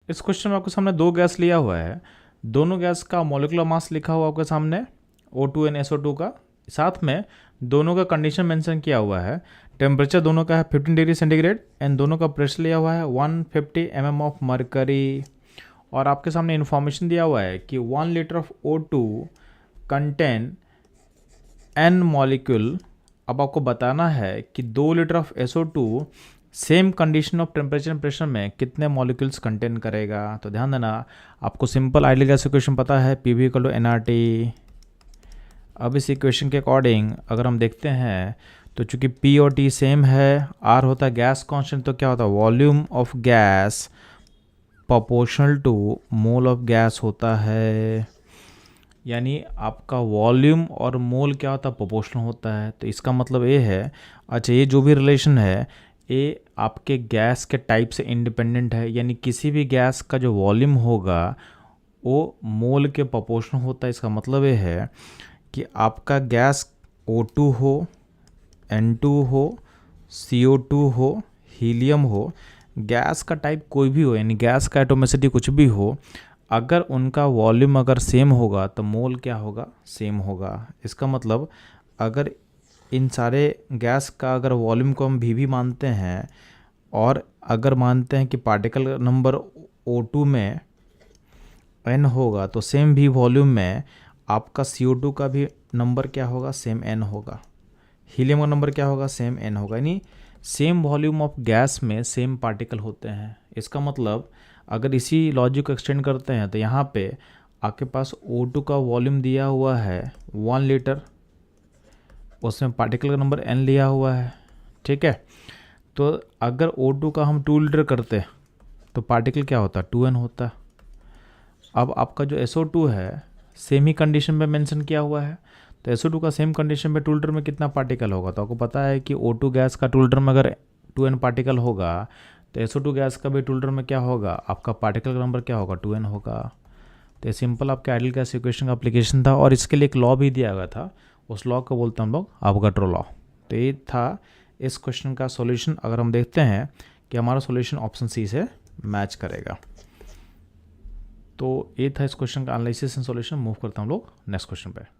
इस क्वेश्चन में आपके सामने दो गैस लिया हुआ है, दोनों गैस का मॉलिक्यूलर मास लिखा हुआ आपके सामने O2 एंड SO2 का, साथ में दोनों का कंडीशन मेंशन किया हुआ है। टेम्परेचर दोनों का है 15 डिग्री सेंटीग्रेड एंड दोनों का प्रेशर लिया हुआ है 150 mm ऑफ मरकरी। और आपके सामने इन्फॉर्मेशन दिया हुआ है कि 1 litre of O2 contain N molecule. अब आपको बताना है कि 2 litre of SO2 same condition of temperature and pressure में कितने मॉलिक्यूल्स कंटेन करेगा। तो ध्यान देना, आपको सिंपल आइडियल गैस इक्वेशन पता है, PV = nRT। अब इस इक्वेशन के अकॉर्डिंग अगर हम देखते हैं तो चूंकि P और T सेम है, R होता है गैस कांस्टेंट, तो क्या होता है volume of gas proportional to mole of gas होता है। यानी आपका वॉल्यूम और मोल क्या होता है प्रोपोर्शनल होता है। तो इसका मतलब ये है, अच्छा ये जो भी रिलेशन है ये आपके गैस के टाइप से इंडिपेंडेंट है, यानी किसी भी गैस का जो वॉल्यूम होगा वो मोल के प्रोपोर्शनल होता है। इसका मतलब ये है कि आपका गैस O2 हो, N2 हो, CO2 हो, हीलियम हो, गैस का टाइप कोई भी हो, यानी गैस का एटोमिसिटी कुछ भी हो, अगर उनका वॉल्यूम अगर सेम होगा तो मोल क्या होगा, सेम होगा। इसका मतलब अगर इन सारे गैस का अगर वॉल्यूम को हम V मानते हैं और अगर मानते हैं कि पार्टिकल नंबर O2 में N होगा तो सेम V वॉल्यूम में आपका CO2 का भी नंबर क्या होगा, सेम N होगा। हीलियम का नंबर क्या होगा, सेम N होगा। यानी सेम वॉल्यूम ऑफ गैस में सेम पार्टिकल होते हैं। इसका मतलब अगर इसी लॉजिक को एक्सटेंड करते हैं तो यहाँ पे आपके पास O2 का वॉल्यूम दिया हुआ है 1 लीटर, उसमें पार्टिकल का नंबर N लिया हुआ है, ठीक है। तो अगर O2 का हम 2 लीटर करते तो पार्टिकल क्या होता, 2N होता। अब आपका जो SO2 है सेम ही कंडीशन में मेंशन किया हुआ है, तो SO2 का सेम कंडीशन में 2 लीटर में कितना पार्टिकल होगा। तो आपको पता है कि O2 गैस का 2 लीटर में अगर 2N पार्टिकल होगा तो SO2 गैस का भी 2 लीटर में क्या होगा, आपका पार्टिकल का नंबर क्या होगा, 2N होगा। तो ये सिंपल आपके आइडियल गैस इक्वेशन का एप्लीकेशन था और इसके लिए एक लॉ भी दिया गया था, उस लॉ को बोलते हैं हम लोग अवोगाड्रो लॉ। तो ये था इस क्वेश्चन का सॉल्यूशन। अगर हम देखते हैं कि हमारा सॉल्यूशन ऑप्शन सी से मैच करेगा। तो ये था इस क्वेश्चन का एनालिसिस एंड सॉल्यूशन। मूव करते हैं हम लोग नेक्स्ट क्वेश्चन पे।